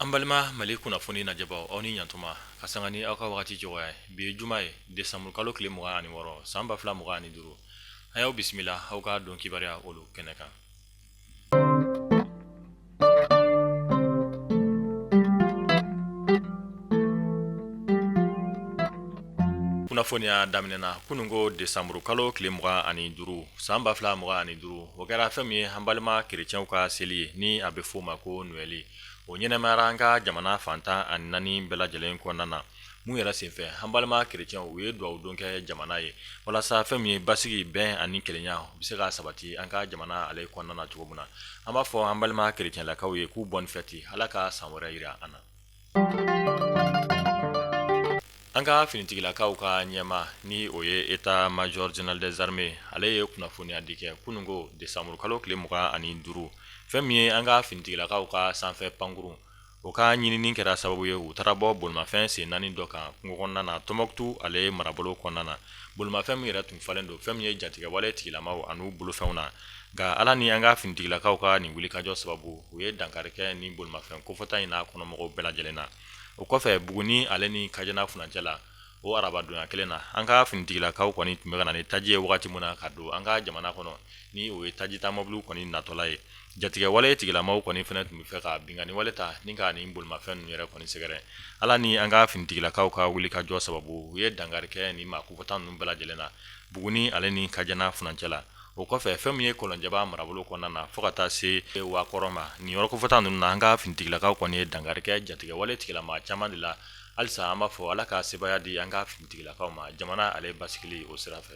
Ambalma mali kunnafoni najɛbɔ aw ni ɲantuma ka sanga ni aw ka wagati cogoya bi ye juma ye desanburu kalo tile 26 san 2025 a y'aw bisimila aw ka dɔn kibaruya olu kɛnɛ kan. Kunnafoniya daminɛna kunungo desanburu kalo tile 25 san 2025 o kɛra fɛn min ye an balima kerecɛnw ka seli ye ni a bɛ f'o ma ko Noël. O ɲɛnɛmayara an ka jamana fantan ani naani bɛɛ lajɛlen kɔnɔna na mun yɛrɛ senfɛ an balima kerecɛnw u ye dugawu don kɛ jamana ye walasa fɛn min ye basigi bɛn ani kelenya u bɛ se ka sabati an ka jamana ale kɔnɔna na cogo min na an b'a fɔ an balima kerecɛnlakaw ye k'u bonne fête Ala ka san wɛrɛ yira an na. An ka finitigilakaw ka ɲɛma ni o ye État Major Général des Armées ale ye kunnafoniya di kɛ kunungo desanburu kalo tile 25 fɛn min ye an ka finitigilakaw ka sanfɛ pankuru o ka ɲinini kɛra sababu ye u taara bɔ bolimafɛn sen 4 dɔ kan kungo kɔnɔna na Tɔnbɔkutu ale marabolo kɔnɔna na bolimafɛn min yɛrɛ tun falen don fɛn min ye jatigɛwale tigilamaw an'u bolofɛnw na nka Ala ni an ka finitigilakaw ka nin wulikajɔ sababu u ye dankari kɛ ni bolimafɛn kofɔta in n'a kɔnɔmɔgɔw bɛɛ lajɛlen na. O kɔfɛ Buguni ale ni Kajana furancɛ la o arabadonya kelen na an ka finitigilakaw kɔni tun bɛ ka na ni taji ye wagati min na ka don an ka jamana kɔnɔ ni o ye taji ta mɔbiliw kɔni natɔla ye jatigɛwale tigilamaw kɔni fɛnɛ tun bɛ fɛ ka bingani wale ta ni ka nin bolimafɛn ninnu yɛrɛ kɔni sɛgɛrɛ. Ala ni an ka finitigilakaw ka wulikajɔ sababu u ye dankari kɛ ni maakufɔta ninnu bɛɛ lajɛlen na Buguni ale ni Kajana furancɛ la. O kɔfɛ fɛn min ye Kɔlɔnjɛba marabolo kɔnɔna na fo ka taa se Wakɔrɔ ma nin yɔrɔ kofɔta ninnu na an ka finitigilakaw kɔni ye dankari kɛ jatigɛwale tigilama caman de la halisa an b'a fɔ Ala ka sebaya di an ka finitigilakaw ma jamana ale basigili o sira fɛ.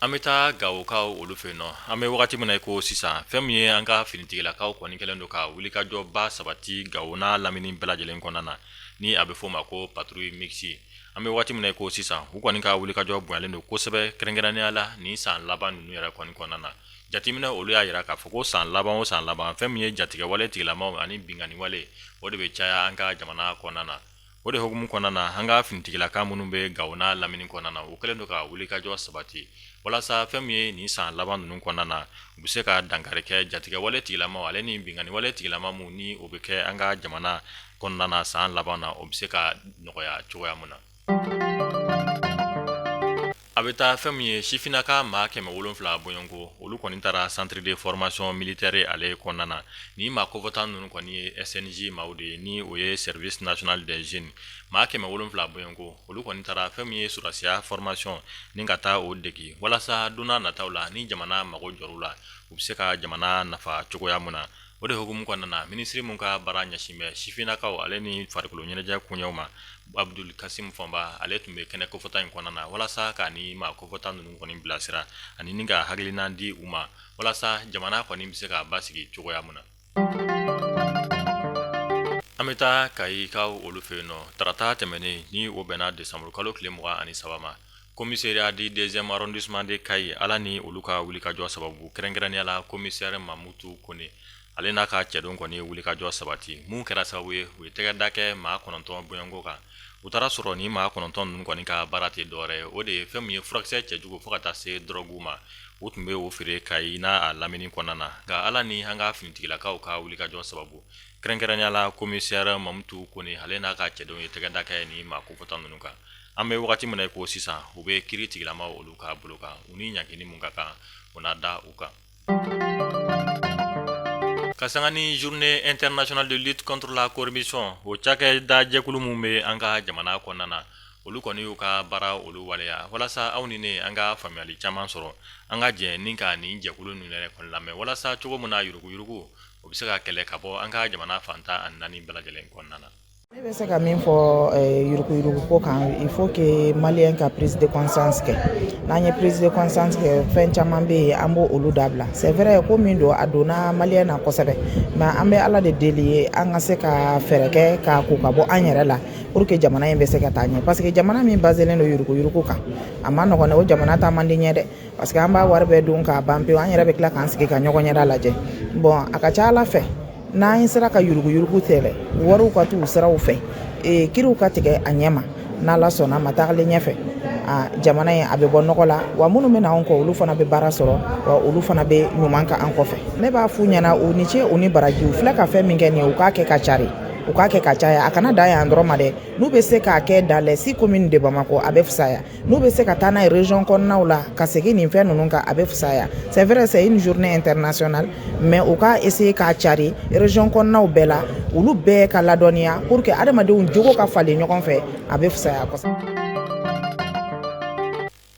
An bɛ taa Gawokaw olu fɛ yen nɔ an bɛ wagati min na ko sisan fɛn min ye an ka finitigilakaw kɔni kɛlen don ka wulikajɔba sabati Gawo n'a lamini bɛɛ lajɛlen kɔnɔna na ni a bɛ f'o ma ko patrouille mixte an bɛ wagati min na ko sisan u kɔni ka wulikajɔ bonyalen don kosɛbɛ kɛrɛnkɛrɛnnenya la ni san laban ninnu yɛrɛ kɔni kɔnɔna na jateminɛ olu y'a yira k'a fɔ ko san laban o san laban fɛn min ye jatigɛwale tigilamaw ani binganiwale o de bɛ caya an ka jamana kɔnɔna na. O de hukumu kɔnɔna na an ka finitigilaka minnu bɛ Gawo n'a lamini kɔnɔna na u kɛlen don ka wulikajɔ sabati walasa fɛn min ye nin san laban ninnu kɔnɔna na u bɛ se ka dankari kɛ jatigɛwale tigilamaw ale ni binganiwale tigilamaw ni o bɛ kɛ an ka jamana kɔnɔna na san laban na o bɛ se ka nɔgɔya cogoya min na. A bɛ taa fɛn min ye sifinnaka maa 700 bɔɲɔnko olu kɔni taara centre de formation militaire ale kɔnɔna na ni maa kofɔta ninnu kɔni ye SNJ maaw de ye ni o ye service national des jeunes maa 700 bɔɲɔnko olu kɔni taara fɛn min ye surasiya formation ni ka taa o degi walasa donna nataw la ni jamana mago jɔr'u la u bɛ se ka jamana nafa cogoya min na. O de hukumu kɔnɔna na minisiri mun ka baara ɲɛsin bɛ sifinnakaw ale ni farikolo ɲɛnajɛ kuɲɛw ma Abdul Kasim Fɔnba ale tun bɛ kɛnɛ kofɔta in kɔnɔna na walasa ka ni maa kofɔta ninnu kɔni bilasira ani ni ka hakilina di u ma walasa jamana kɔni bɛ se ka basigi cogoya min na. An bɛ taa Kayikaw olu fɛ yen nɔ tarata tɛmɛnen ni o bɛnna desanburu kalo tile 23 ma commissariat du 2e arrondissement de Kayi Ala ni olu ka wulikajɔ sababu kɛrɛnkɛrɛnnenya la commissaire Mamutu Kone ale n'a ka cɛdon kɔni ye wulikajɔ sabati mun kɛra sababu ye u ye tɛgɛda kɛ maa 9 bɔɲɔnko kan u taara sɔrɔ ni maa 9 ninnu kɔni ka baara tɛ dɔwɛrɛ ye o de ye fɛn min ye furakisɛ cɛjugu fo ka taa se drogue ma u tun bɛ o feere Kayi n'a lamini kɔnɔna na nka Ala ni an ka finitigilakaw ka wulikajɔ sababu kɛrɛnkɛrɛnnenya la commissaire Mamutu Kone ale n'a ka cɛdon ye tɛgɛda kɛ ni maa kofɔta ninnu kan. An bɛ wagati min na ko sisan u bɛ kiiri tigilamaw olu ka bolo kan u ni ɲangini mun ka kan u na da u kan. Ka sanga ni journée internationale de lutte contre la corruption o cakɛda jɛkulu mun bɛ an ka jamana kɔnɔna na olu kɔni y'u ka baara olu waleya walasa aw ni ne an ka faamuyali caman sɔrɔ an ka jɛ ni ka nin jɛkulu ninnu yɛrɛ kɔni lamɛn walasa cogo min na yuruguyurugu o bɛ se ka kɛlɛ ka bɔ an ka jamana fantan ani naani bɛɛ lajɛlen kɔnɔna na. Ne bɛ se ka min fɔ yuruguyurugu ko kan il faut que malien ka prise de conscience kɛ n'an ye prise de conscience kɛ fɛn caman bɛ yen an b'o olu dabila c'est vrai ko min don a donna malien na kosɛbɛ mais an bɛ Ala de deli ye an ka se ka fɛɛrɛ kɛ k'a ko ka bɔ an yɛrɛ la pour que jamana in bɛ se ka taa ɲɛ parce que jamana min baselen don yuruguyurugu kan a ma nɔgɔn dɛ o jamana taa man di ɲɛ dɛ parce que an b'a wari bɛɛ dun k'a ban pewu an yɛrɛ bɛ tila k'an sigi ka ɲɔgɔn ɲɛda lajɛ bon a ka ca Ala fɛ n'an sera ka yuruguyurugu tɛlɛ wariw ka t'u siraw fɛ kiriw ka tigɛ a ɲɛ ma n'Ala sɔnna ma tagalen ɲɛfɛ jamana ye a bɛ bɔ nɔgɔ la wa minnu bɛ na anw kɔ olu fana bɛ baara sɔrɔ wa olu fana bɛ ɲuman ka an kɔfɛ ne b'a f'u ɲɛna u ni ce u ni baraji u filɛ ka fɛn min kɛ nin ye u k'a kɛ ka cari u k'a kɛ ka caya a kana dan yan dɔrɔn ma dɛ n'u bɛ se k'a kɛ dans les 6 communes de Bamako a bɛ fisaya n'u bɛ se ka taa n'a ye région kɔnɔnaw la ka segin nin fɛn ninnu kan a bɛ fisaya c'est vrai c'est une journée internationale mais u k'a essayer k'a cari région kɔnɔnaw bɛɛ la olu bɛɛ ka ladɔnniya pour que adamadenw jogo ka falen ɲɔgɔn fɛ a bɛ fisaya kosɛbɛ.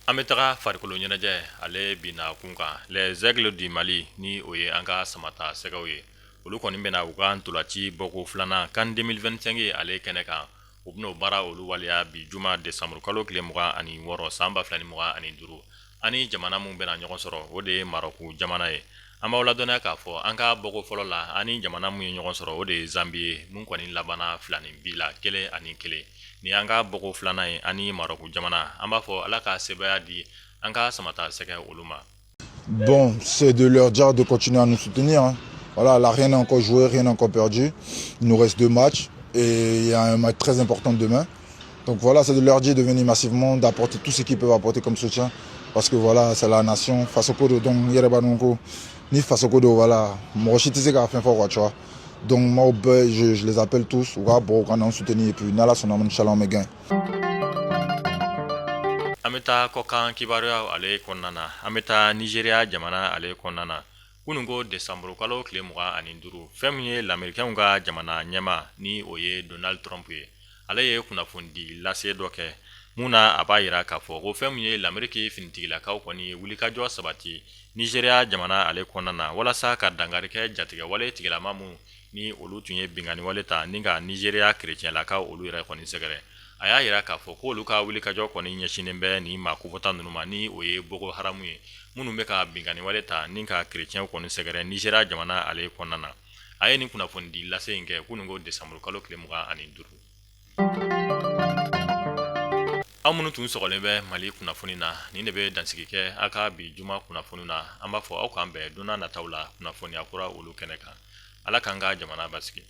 An bɛ taga farikolo ɲɛnajɛ ale bina kun kan les aigles du Mali ni o ye an ka samata sɛgɛw ye olu kɔni bɛna u ka ntolaci bɔko filanan CAN 2025 ale kɛnɛ kan u bɛn'o baara olu waleya bi juma décembre kalo tile 26 san 2025 ani jamana mun bɛna ɲɔgɔn sɔrɔ o de ye Maroc jamana ye an b'aw ladɔnniya k'a fɔ an ka bɔko fɔlɔ la ani jamana mun ye ɲɔgɔn sɔrɔ o de ye Zambie ye mun kɔni labanna 2 la 1-1 ni an ka bɔko filanan ye ani Maroc jamana an b'a fɔ ala ka sebaya di an ka samata sɛgɛ olu ma. Bon, c'est de leur dire de continuer à nous soutenir. Hein. Voilà, là, rien n'est encore joué, rien n'est encore perdu. Il nous reste 2 matchs et il y a un match très important demain. Donc voilà, c'est de leur dire de venir massivement, d'apporter tout ce qu'ils peuvent apporter comme soutien. Parce que voilà, c'est la nation. Face au Kodo, donc Yerebanonko, ni face au Kodo, voilà. Morochitise qui a fait fort, tu vois. Donc moi, je les appelle tous, pour qu'on nous soutenir et puis Nala son nom, Inch'Allah, on me gagne. Ameta kokan kibaruya ale kɔnɔna ameta Nigeria jamana ale kɔnɔna kunungo décembre kalo tile 25 fɛn min ye l'américain ka jamana ɲɛma ni o ye Donald Trump ye ale ye kunnafoni lase dɔ kɛ mun na a b'a yira k'a fɔ ko fɛn min ye l'Amérique finitigilakaw kɔni ye wulikajɔ sabati Nigeria jamana ale kɔnɔna walasa ka dangari kɛ jatigɛ wale tigilama mun ni olu tun ye bingani wale ta ni ka Nigeria chrétienlakaw olu yɛrɛ kɔni sɛgɛrɛ a y'a yira k'a fɔ ko olu ka wulikajɔ kɔni ɲɛsinen bɛ ni maakufɔta ninnu ma ni o ye Boko Haram ye minnu bɛ ka bingani wale ta ni ka chrétien kɔni sɛgɛrɛ Nigeria jamana ale kɔnɔna na a ye nin kunnafoni lase in kɛ kunungo décembre kalo tile 25 aw minnu tun sɔgɔlen bɛ Mali kunnafoni na nin de bɛ dansigi kɛ a ka bi juma kunnafoni na an b'a fɔ aw k'an bɛn donna nataw la kunnafoniya kura olu kɛnɛ kan ala k'an ka jamana basigi